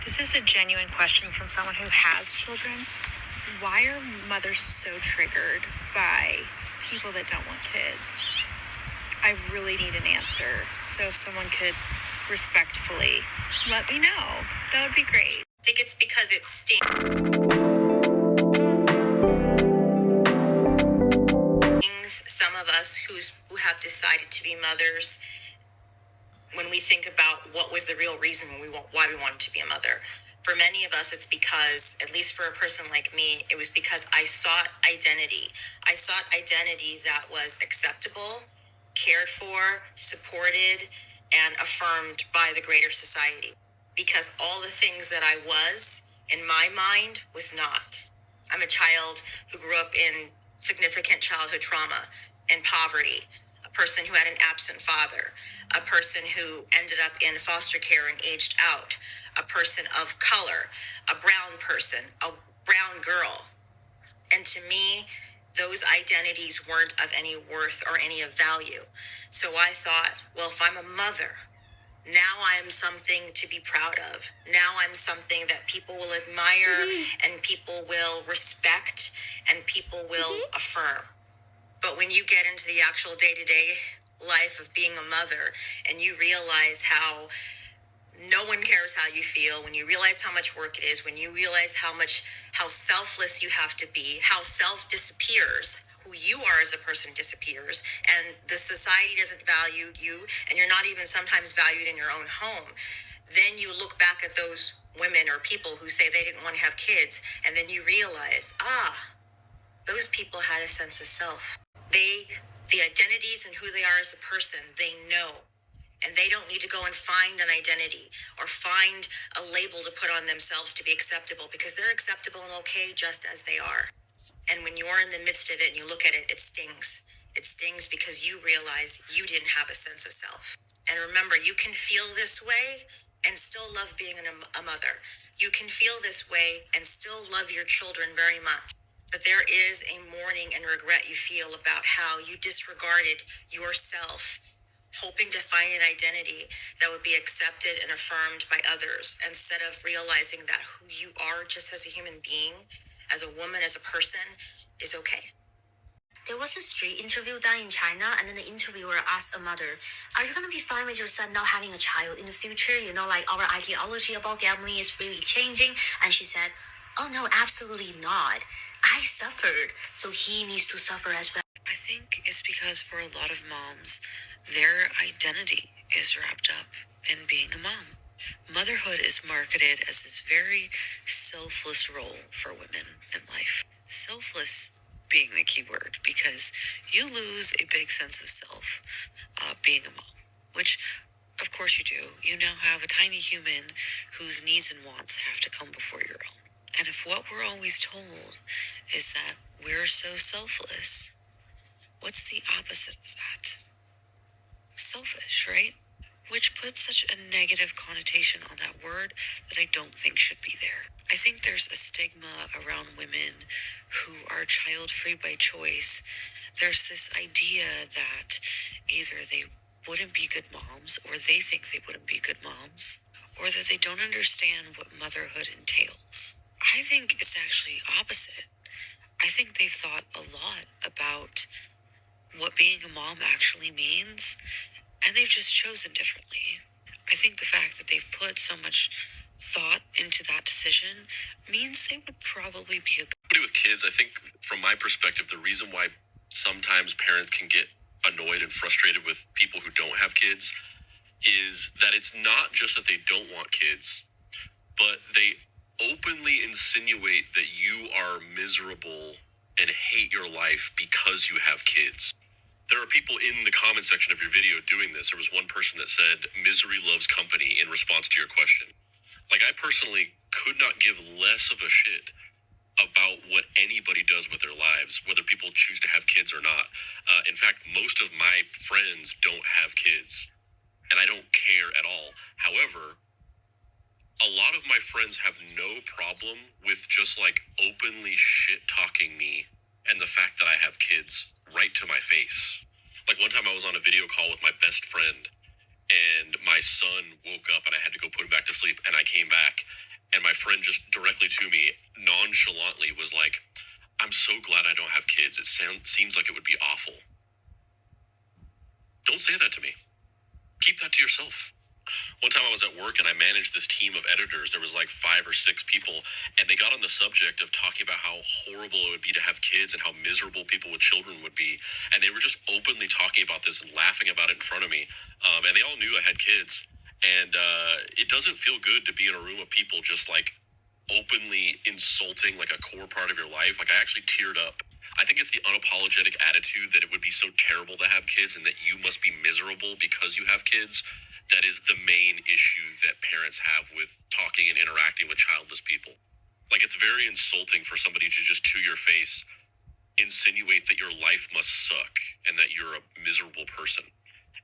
This is a genuine question from someone who has children. Why are mothers so triggered by people that don't want kids? I really need an answer. So if someone could respectfully let me know, that would be great. I think it's because it stings some of us who have decided to be mothers when we think about what was the real reason why we wanted to be a mother. For many of us, it's because, at least for a person like me, it was because I sought identity. I sought identity that was acceptable, cared for, supported, and affirmed by the greater society. Because all the things that I was, in my mind, was not. I'm a child who grew up in significant childhood trauma and poverty, a person who had an absent father, a person who ended up in foster care and aged out, a person of color, a brown person, a brown girl. And to me, those identities weren't of any worth or any of value. So I thought, well, if I'm a mother, now I'm something to be proud of. Now I'm something that people will admire and people will respect and people will affirm. But when you get into the actual day-to-day life of being a mother and you realize how no one cares how you feel, when you realize how much work it is, when you realize how selfless you have to be, how self disappears, who you are as a person disappears, and the society doesn't value you, and you're not even sometimes valued in your own home, then you look back at those women or people who say they didn't want to have kids, and then you realize, those people had a sense of self. The identities and who they are as a person, they know. And they don't need to go and find an identity or find a label to put on themselves to be acceptable, because they're acceptable and okay just as they are. And when you're in the midst of it and you look at it, it stings. It stings because you realize you didn't have a sense of self. And remember, you can feel this way and still love being a mother. You can feel this way and still love your children very much. But there is a mourning and regret you feel about how you disregarded yourself, hoping to find an identity that would be accepted and affirmed by others, instead of realizing that who you are just as a human being, as a woman, as a person, is okay. There was a street interview done in China, and then the interviewer asked a mother, "Are you going to be fine with your son not having a child in the future? You know, like our ideology about family is really changing." And she said, "Oh no, absolutely not. I suffered, so he needs to suffer as well." I think it's because for a lot of moms, their identity is wrapped up in being a mom. Motherhood is marketed as this very selfless role for women in life. Selfless being the key word, because you lose a big sense of self being a mom, which of course you do. You now have a tiny human whose needs and wants have to come before your own. And if what we're always told is that we're so selfless, what's the opposite of that? Selfish, right? Which puts such a negative connotation on that word that I don't think should be there. I think there's a stigma around women who are child-free by choice. There's this idea that either they wouldn't be good moms, or they think they wouldn't be good moms, or that they don't understand what motherhood entails. I think it's actually opposite. I think they've thought a lot about what being a mom actually means, and they've just chosen differently. I think the fact that they've put so much thought into that decision means they would probably be a good. With kids, I think from my perspective, the reason why sometimes parents can get annoyed and frustrated with people who don't have kids is that it's not just that they don't want kids, but they openly insinuate that you are miserable and hate your life because you have kids. There are people in the comment section of your video doing this. There was one person that said, "Misery loves company," in response to your question. Like, I personally could not give less of a shit about what anybody does with their lives, whether people choose to have kids or not. In fact, most of my friends don't have kids, and I don't care at all. However, a lot of my friends have no problem with just like openly shit talking me and the fact that I have kids right to my face. Like, one time I was on a video call with my best friend, and my son woke up and I had to go put him back to sleep, and I came back And my friend just directly to me, nonchalantly, was like, I'm so glad I don't have kids. It seems like it would be awful. Don't say that to me. Keep that to yourself. One time I was at work and I managed this team of editors. There was like 5 or 6 people, and they got on the subject of talking about how horrible it would be to have kids and how miserable people with children would be. And they were just openly talking about this and laughing about it in front of me. And they all knew I had kids. And it doesn't feel good to be in a room of people just like openly insulting like a core part of your life. Like I actually teared up. I think it's the unapologetic attitude that it would be so terrible to have kids and that you must be miserable because you have kids. That is the main issue that parents have with talking and interacting with childless people. Like it's very insulting for somebody to just to your face insinuate that your life must suck and that you're a miserable person.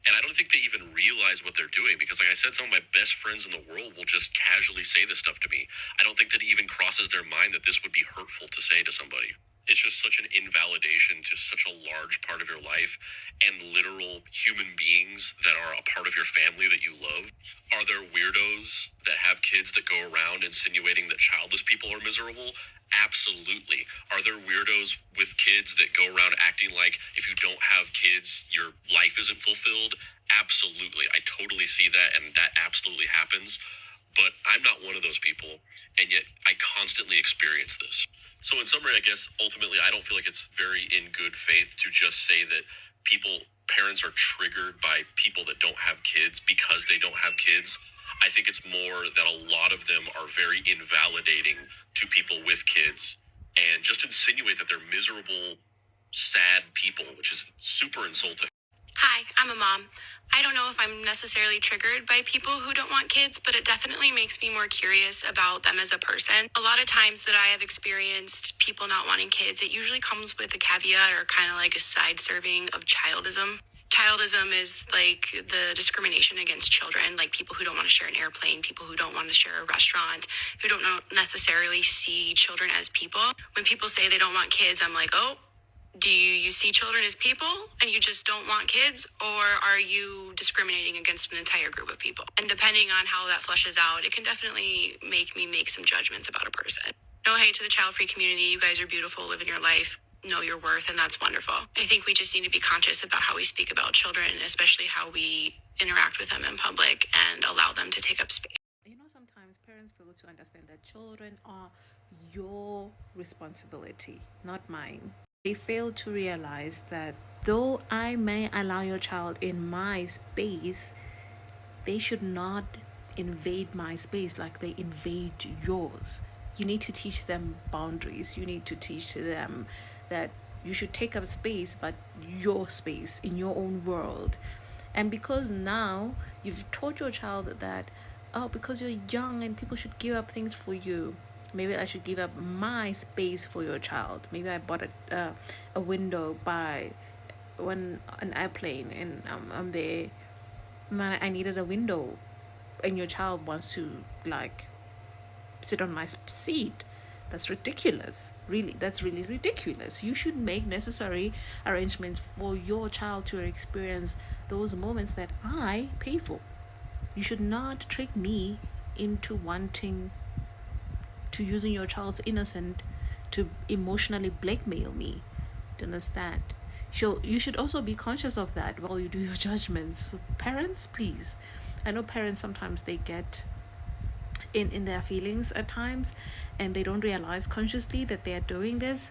And I don't think they even realize what they're doing because, like I said, some of my best friends in the world will just casually say this stuff to me. I don't think that it even crosses their mind that this would be hurtful to say to somebody. It's just such an invalidation to such a large part of your life and literal human beings that are a part of your family that you love. Are there weirdos that have kids that go around insinuating that childless people are miserable? Absolutely. Are there weirdos with kids that go around acting like if you don't have kids, your life isn't fulfilled? Absolutely. I totally see that, and that absolutely happens. But I'm not one of those people, and yet I constantly experience this. So in summary, I guess ultimately I don't feel like it's very in good faith to just say that parents are triggered by people that don't have kids because they don't have kids. I think it's more that a lot of them are very invalidating to people with kids and just insinuate that they're miserable, sad people, which is super insulting. Hi, I'm a mom. I don't know if I'm necessarily triggered by people who don't want kids, but it definitely makes me more curious about them as a person. A lot of times that I have experienced people not wanting kids, it usually comes with a caveat or kind of like a side serving of childism. Childism is like the discrimination against children, like people who don't want to share an airplane, people who don't want to share a restaurant, who don't necessarily see children as people. When people say they don't want kids, I'm like, oh, do you see children as people and you just don't want kids, or are you discriminating against an entire group of people? And depending on how that fleshes out, it can definitely make me make some judgments about a person. No hate to the child-free community. You guys are beautiful, living your life, know your worth, and that's wonderful. I think we just need to be conscious about how we speak about children, especially how we interact with them in public and allow them to take up space. Sometimes parents fail to understand that children are your responsibility, not mine. They fail to realize that though I may allow your child in my space, they should not invade my space like they invade yours. You need to teach them boundaries. You need to teach them that you should take up space, but your space in your own world. And because now you've taught your child that, oh, because you're young and people should give up things for you, maybe I should give up my space for your child. Maybe I bought a window by an airplane and I'm there. Man, I needed a window, and your child wants to like sit on my seat. That's ridiculous. Really, that's really ridiculous. You should make necessary arrangements for your child to experience those moments that I pay for. You should not trick me into wanting to using your child's innocence to emotionally blackmail me. Do you understand? So you should also be conscious of that while you do your judgments. Parents, please. I know parents sometimes they get in their feelings at times and they don't realize consciously that they are doing this.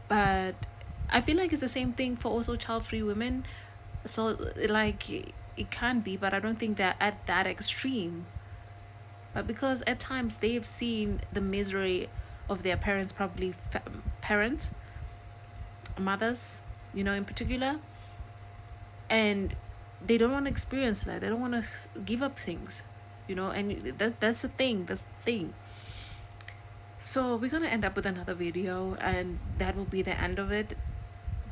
But I feel like it's the same thing for also child-free women. So like it can be, but I don't think they're at that extreme. But because at times they've seen the misery of their parents, probably parents, mothers, in particular, and they don't want to experience that. They don't want to give up things, and that's the thing. So we're gonna end up with another video, and that will be the end of it.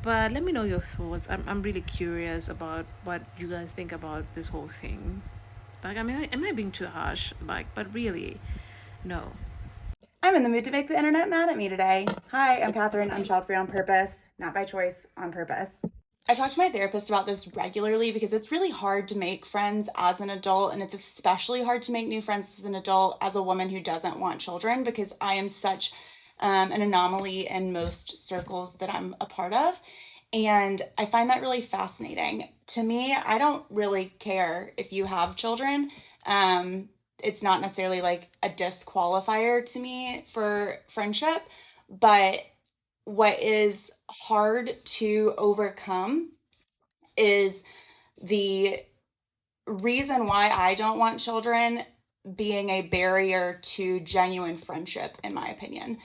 But let me know your thoughts. I'm really curious about what you guys think about this whole thing. Like, I mean, am I being too harsh? But really, no. I'm in the mood to make the internet mad at me today. Hi, I'm Catherine. I'm child-free on purpose, not by choice, on purpose. I talk to my therapist about this regularly because it's really hard to make friends as an adult, and it's especially hard to make new friends as an adult as a woman who doesn't want children, because I am such an anomaly in most circles that I'm a part of. And I find that really fascinating. To me, I don't really care if you have children. It's not necessarily like a disqualifier to me for friendship, but what is hard to overcome is the reason why I don't want children being a barrier to genuine friendship, in my opinion.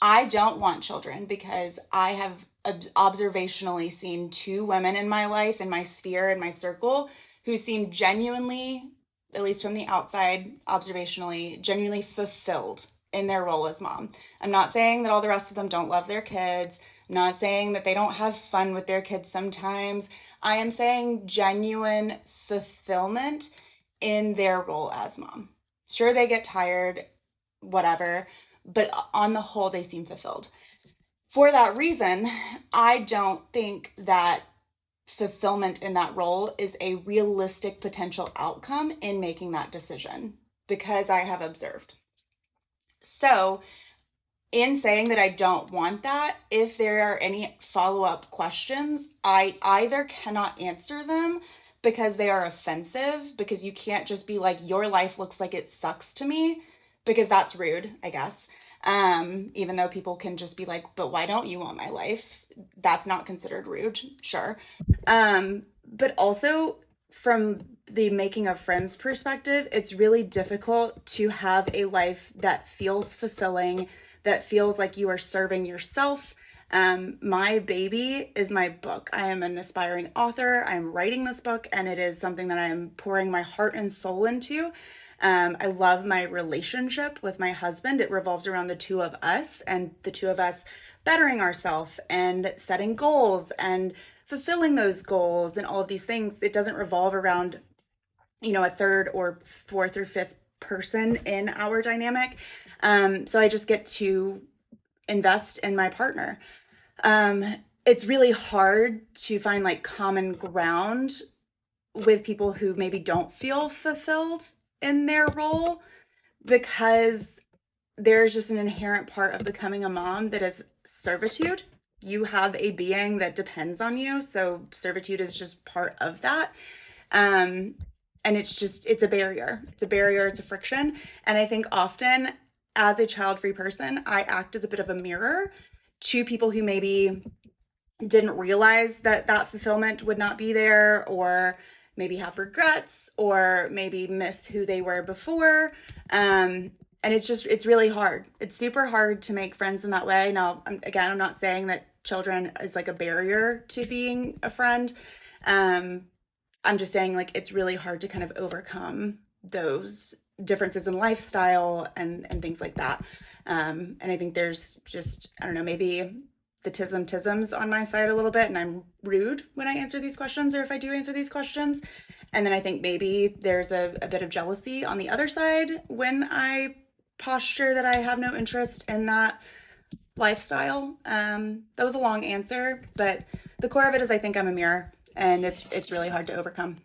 I don't want children because I have observationally seen two women in my life, in my sphere, in my circle, who seem genuinely, at least from the outside, observationally, genuinely fulfilled in their role as mom. I'm not saying that all the rest of them don't love their kids. I'm not saying that they don't have fun with their kids sometimes. I am saying genuine fulfillment in their role as mom. Sure, they get tired, whatever, but on the whole, they seem fulfilled. For that reason, I don't think that fulfillment in that role is a realistic potential outcome in making that decision, because I have observed. So, in saying that I don't want that, if there are any follow-up questions, I either cannot answer them because they are offensive, because you can't just be like, your life looks like it sucks to me, because that's rude, I guess. Even though people can just be like, but why don't you want my life? That's not considered rude, sure. But also, from the making of friends perspective, it's really difficult to have a life that feels fulfilling, that feels like you are serving yourself. My baby is my book. I am an aspiring author. I'm writing this book, and it is something that I am pouring my heart and soul into. I love my relationship with my husband. It revolves around the two of us, and the two of us bettering ourselves and setting goals and fulfilling those goals and all of these things. It doesn't revolve around, a third or fourth or fifth person in our dynamic. So I just get to invest in my partner. It's really hard to find like common ground with people who maybe don't feel fulfilled in their role, because there's just an inherent part of becoming a mom that is servitude. You have a being that depends on you, so servitude is just part of that. And it's a barrier. It's a barrier, it's a friction. And I think often as a child-free person, I act as a bit of a mirror to people who maybe didn't realize that that fulfillment would not be there, or maybe have regrets, or maybe miss who they were before. And it's really hard. It's super hard to make friends in that way. Now, again, I'm not saying that children is like a barrier to being a friend. I'm just saying, like, it's really hard to kind of overcome those differences in lifestyle and things like that. And I think there's just, I don't know, maybe the tisms on my side a little bit, and I'm rude when I answer these questions, or if I do answer these questions. And then I think maybe there's a bit of jealousy on the other side when I posture that I have no interest in that lifestyle. That was a long answer, but the core of it is I think I'm a mirror, and it's really hard to overcome.